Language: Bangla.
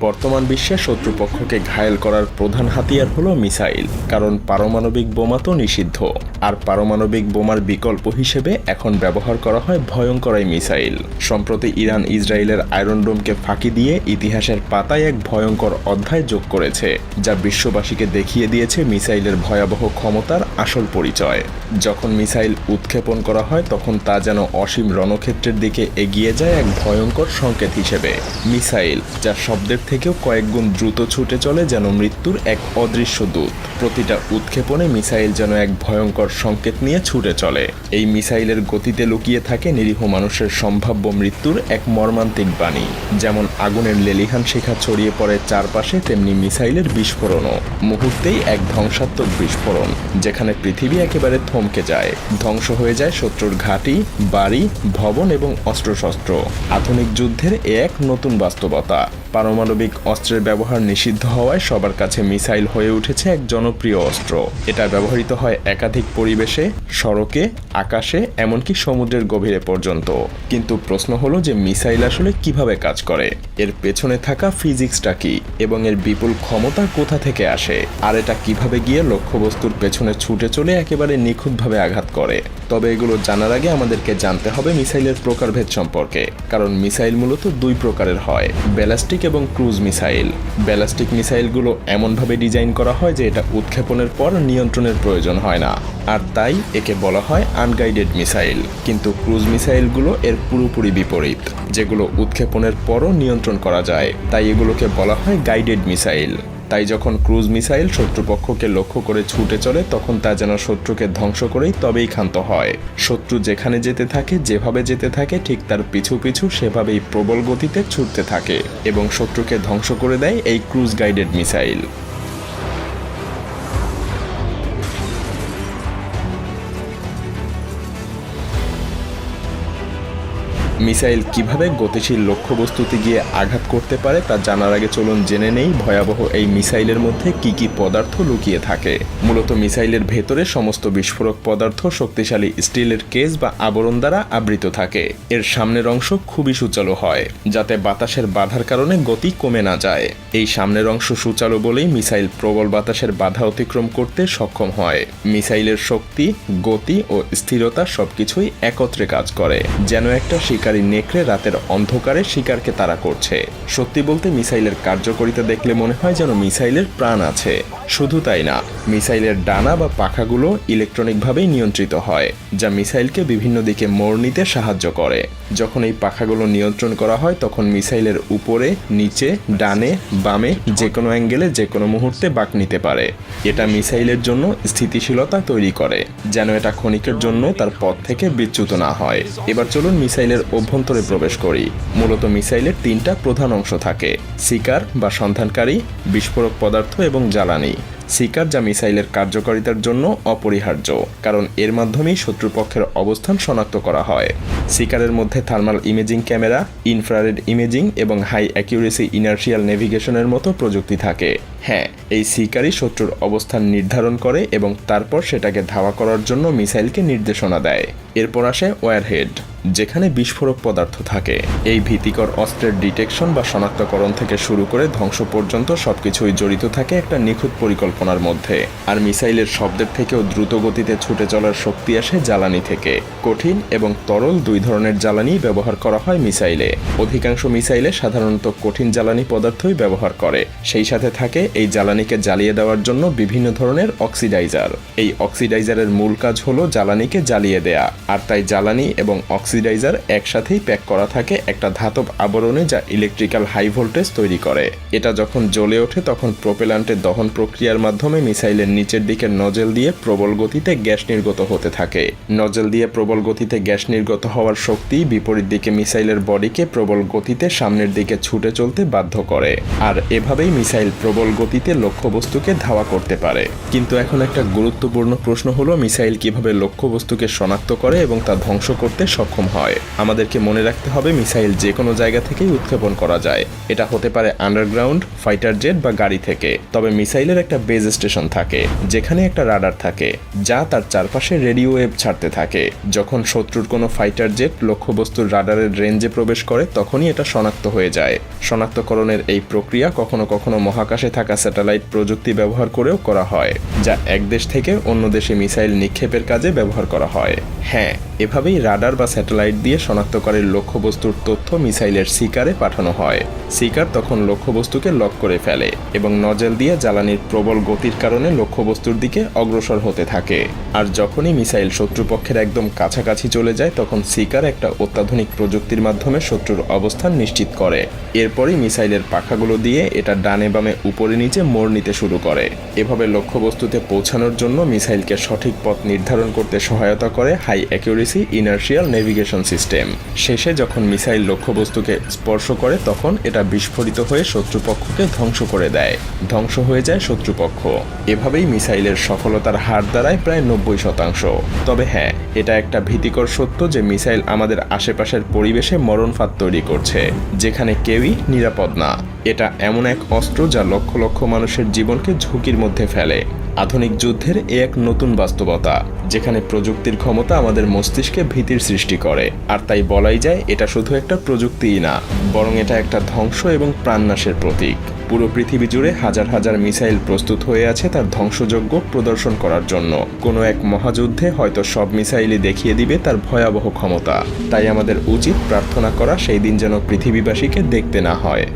বর্তমান বিশ্বে শত্রুপক্ষকে ঘায়েল করার প্রধান হাতিয়ার হলো মিসাইল, কারণ পারমাণবিক বোমা তো নিষিদ্ধ। আর পারমাণবিক বোমার বিকল্প হিসেবে এখন ব্যবহার করা হয় ভয়ঙ্কর এই মিসাইল। সম্প্রতি ইরান ইসরায়েলের আয়রন ডোমকে ফাঁকি দিয়ে ইতিহাসের পাতায় এক ভয়ঙ্কর অধ্যায় যোগ করেছে, যা বিশ্ববাসীকে দেখিয়ে দিয়েছে মিসাইলের ভয়াবহ ক্ষমতার আসল পরিচয়। যখন মিসাইল উৎক্ষেপণ করা হয় তখন তা যেন অসীম রণক্ষেত্রের দিকে এগিয়ে যায় এক ভয়ঙ্কর সংকেত হিসেবে। মিসাইল, যা শব্দের থেকেও কয়েক গুণ দ্রুত ছুটে চলে যেন মৃত্যুর এক অদৃশ্য দূত। প্রতিটা উৎক্ষেপণে মিসাইল যেন এক ভয়ঙ্কর সংকেত নিয়ে ছুটে চলে। এই মিসাইলের গতিতে লুকিয়ে থাকে নিরীহ মানুষের সম্ভাব্য মৃত্যুর এক মর্মান্তিক বাণী। যেমন আগুনের লেলিহান শিখা ছড়িয়ে পড়ে চারপাশে, তেমনি মিসাইলের বিস্ফোরণও মুহূর্তেই এক ধ্বংসাত্মক বিস্ফোরণ, যেখানে পৃথিবী একেবারে থমকে যায়। ধ্বংস হয়ে যায় শত্রুর ঘাঁটি, বাড়ি, ভবন এবং অস্ত্রশস্ত্র। আধুনিক যুদ্ধের এক নতুন বাস্তবতা। পারমাণবিক অস্ত্রের ব্যবহার নিষিদ্ধ হওয়ায় সবার কাছে মিসাইল হয়ে উঠেছে এক জনপ্রিয় অস্ত্র। এটা ব্যবহৃত হয় একাধিক পরিবেশে, সড়কে, আকাশে, এমনকি সমুদ্রের গভীরে পর্যন্ত। কিন্তু প্রশ্ন হলো যে মিসাইল আসলে কিভাবে কাজ করে, এর পেছনে থাকা ফিজিক্সটা কি, এবং এর বিপুল ক্ষমতা কোথা থেকে আসে, আর এটা কিভাবে গিয়ে লক্ষ্যবস্তুর পেছনে ছুটে চলে একেবারে নিখুঁতভাবে আঘাত করে। তবে এগুলো জানার আগে আমাদেরকে জানতে হবে মিসাইলের প্রকারভেদ সম্পর্কে, কারণ মিসাইল মূলত দুই প্রকারের হয়, ব্যালিস্টিক এবং ক্রুজ মিসাইল। ব্যালিস্টিক মিসাইলগুলো এমনভাবে ডিজাইন করা হয় যে এটা উৎক্ষেপণের পর নিয়ন্ত্রণের প্রয়োজন হয় না, আর তাই একে বলা হয় আনগাইডেড মিসাইল। কিন্তু ক্রুজ মিসাইলগুলো এর পুরোপুরি বিপরীত, যেগুলো উৎক্ষেপণের পরও নিয়ন্ত্রণ করা যায়, তাই এগুলোকে বলা হয় গাইডেড মিসাইল। তাই যখন ক্রুজ মিসাইল শত্রুপক্ষকে লক্ষ্য করে ছুটে চলে তখন তা যেন শত্রুকে ধ্বংস করেই তবেই ক্ষান্ত হয়। শত্রু যেখানে যেতে থাকে, যেভাবে যেতে থাকে, ঠিক তার পিছু পিছু সেভাবেই প্রবল গতিতে ছুটতে থাকে এবং শত্রুকে ধ্বংস করে দেয় এই ক্রুজ গাইডেড মিসাইল। মিসাইল কিভাবে গতিশীল লক্ষ্যবস্তুতে গিয়ে আঘাত করতে পারে তা জানার আগে চলুন জেনে নেই ভয়াবহ এই মিসাইলের মধ্যে কি কি পদার্থ লুকিয়ে থাকে। মূলত মিসাইলের ভেতরে সমস্ত বিস্ফোরক পদার্থ শক্তিশালী স্টিলের কেস বা আবরণ দ্বারা আবৃত থাকে। এর সামনের অংশ খুবই সুচালু হয়, যাতে বাতাসের বাধার কারণে গতি কমে না যায়। এই সামনের অংশ সুচালু বলেই মিসাইল প্রবল বাতাসের বাধা অতিক্রম করতে সক্ষম হয়। মিসাইলের শক্তি, গতি ও স্থিরতা সবকিছুই একত্রে কাজ করে, যেন একটা শিকারী নেকড়ে রাতের অন্ধকারে শিকারকে তাড়া করছে। সত্যি বলতে মিসাইলের কার্যকারিতা দেখলে মনে হয় যেন মিসাইলের প্রাণ আছে। শুধু তাই না, মিসাইলের ডানা বা পাখাগুলো ইলেকট্রনিকভাবেই নিয়ন্ত্রিত হয়, যা মিসাইলকে বিভিন্ন দিকে মোড় নিতে সাহায্য করে। যখন এই পাখাগুলো নিয়ন্ত্রণ করা হয় তখন মিসাইলের উপরে, নিচে, ডানে, বামে যে কোনো অ্যাঙ্গেলে যে কোনো মুহূর্তে বাঁক নিতে পারে। এটা মিসাইলের জন্য স্থিতিশীলতা তৈরি করে, যেন এটা ক্ষণিকের জন্য তার পথ থেকে বিচ্যুত না হয়। এবার চলুন মিসাইলের অভ্যন্তরে প্রবেশ করি। মূলত মিসাইলের তিনটা প্রধান অংশ থাকে: শিকার বা সন্ধানকারী, বিস্ফোরক পদার্থ এবং জ্বালানি। শিকার, যা মিসাইলের কার্যকারিতার জন্য অপরিহার্য, কারণ এর মাধ্যমেই শত্রুপক্ষের অবস্থান শনাক্ত করা হয়। শিকারের মধ্যে thermal imaging camera, infrared imaging এবং হাই অ্যাকিউরেসি ইনার্শিয়াল নেভিগেশনের মতো প্রযুক্তি থাকে। হ্যাঁ, এই শিকারই শত্রুর অবস্থান নির্ধারণ করে এবং তারপর সেটাকে ধাওয়া করার জন্য মিসাইলকে নির্দেশনা দেয়। এরপর আসে ওয়্যারহেড, যেখানে বিস্ফোরক পদার্থ থাকে। এই ভীতিকর অস্ত্রের ডিটেকশন বা শনাক্তকরণ থেকে শুরু করে ধ্বংস পর্যন্ত সবকিছুই জড়িত থাকে একটা নিখুঁত পরিকল্পনার মধ্যে। আর মিসাইলের শব্দের থেকেও দ্রুত গতিতে ছুটে চলার শক্তি আসে জ্বালানি থেকে। কঠিন এবং তরল দুই ধরনের জ্বালানি ব্যবহার করা হয় মিসাইলে। অধিকাংশ মিসাইলে সাধারণত কঠিন জ্বালানি পদার্থই ব্যবহার করে, সেই সাথে থাকে এই জ্বালানিকে জ্বালিয়ে দেওয়ার জন্য বিভিন্ন ধরনের অক্সিডাইজার। এই অক্সিডাইজারের মূল কাজ হলো জ্বালানিকে জ্বালিয়ে দেয়া, আর তাই জ্বালানি এবং অক্সিডাইজার একসাথেই প্যাক করা থাকে একটা ধাতব আবরণে, যা ইলেকট্রিক্যাল হাই ভোল্টেজ তৈরি করে। এটা যখন জ্বলে ওঠে তখন প্রোপেলান্টের দহন প্রক্রিয়ার মাধ্যমে মিসাইলের নিচের দিকের নজেল দিয়ে প্রবল গতিতে গ্যাস নির্গত হতে থাকে। নজেল দিয়ে প্রবল গতিতে গ্যাস নির্গত হওয়ার শক্তি বিপরীত দিকে মিসাইলের বডিকে প্রবল গতিতে সামনের দিকে ছুটে চলতে বাধ্য করে, আর এভাবেই মিসাইল প্রবল গতিতে লক্ষ্যবস্তুকে ধাওয়া করতে পারে। কিন্তু এখন একটা গুরুত্বপূর্ণ প্রশ্ন হলো, মিসাইল কিভাবে লক্ষ্যবস্তুকে শনাক্ত করে এবং তা ধ্বংস করতে সক্ষম সক্ষম হয়। আমাদেরকে মনে রাখতে হবে মিসাইল যে কোনো জায়গা থেকেই উৎক্ষেপণ করা যায়। এটা হতে পারে আন্ডারগ্রাউন্ড, ফাইটার জেট বা গাড়ি থেকে। তবে মিসাইলের একটা বেজ স্টেশন থাকে, যেখানে একটা রাডার থাকে যা তার চারপাশে রেডিও ওয়েভ ছাড়তে থাকে। যখন শত্রুর কোনো ফাইটার জেট লক্ষ্যবস্তুর রাডারের রেঞ্জে প্রবেশ করে তখনই এটা শনাক্ত হয়ে যায়। শনাক্তকরণের এই প্রক্রিয়া কখনো কখনো মহাকাশে থাকা স্যাটেলাইট প্রযুক্তি ব্যবহার করেও করা হয়, যা এক দেশ থেকে অন্য দেশে মিসাইল নিক্ষেপের কাজে ব্যবহার করা হয়। হ্যাঁ, এভাবেই রাডার বা স্যাটেলাইট দিয়ে শনাক্তকারীর লক্ষ্যবস্তুর তথ্য মিসাইলের সিকারে পাঠানো হয়। সিকার তখন লক্ষ্যবস্তুকে লক করে ফেলে এবং নজেল দিয়ে জ্বালানির প্রবল গতির কারণে লক্ষ্যবস্তুর দিকে অগ্রসর হতে থাকে। আর যখনই মিসাইল শত্রুপক্ষের একদম কাছাকাছি চলে যায় তখন সিকার একটা অত্যাধুনিক প্রযুক্তির মাধ্যমে শত্রুর অবস্থান নিশ্চিত করে। এরপরই মিসাইলের পাখাগুলো দিয়ে এটা ডানে বামে উপরে নিচে মোড় নিতে শুরু করে। এভাবে লক্ষ্যবস্তুতে পৌঁছানোর জন্য মিসাইলকে সঠিক পথ নির্ধারণ করতে সহায়তা করে high accuracy inertial navigation system. শেষে যখন মিসাইল লক্ষ্যবস্তুকে স্পর্শ করে তখন এটা বিস্ফোরিত হয়ে শত্রুপক্ষকে ধ্বংস করে দেয়। ধ্বংস হয়ে যায় শত্রুপক্ষ। এভাবেই মিসাইলের সফলতার হার দাঁড়ায় প্রায় 90%। তবে হ্যাঁ, এটা একটা ভীতিকর সত্য যে মিসাইল আমাদের আশেপাশের পরিবেশে মরণফাঁদ তৈরি করছে, যেখানে কেউই নিরাপদ না। এটা এমন এক অস্ত্র যা লক্ষ লক্ষ মানুষের জীবনকে ঝুঁকির মধ্যে ফেলে। আধুনিক যুদ্ধের এক নতুন বাস্তবতা, যেখানে প্রযুক্তির ক্ষমতা আমাদের মস্তিষ্কে ভীতির সৃষ্টি করে। আর তাই বলাই যায় এটা শুধু একটা প্রযুক্তিই না, বরং এটা একটা ধ্বংস এবং প্রাণনাশের প্রতীক। পুরো পৃথিবী জুড়ে হাজার হাজার মিসাইল প্রস্তুত হয়ে আছে তার ধ্বংসযজ্ঞ প্রদর্শন করার জন্য। কোনো এক মহাযুদ্ধে হয়তো সব মিসাইলই দেখিয়ে দিবে তার ভয়াবহ ক্ষমতা। তাই আমাদের উচিত প্রার্থনা করা সেই দিন যেন পৃথিবীবাসীকে দেখতে না হয়।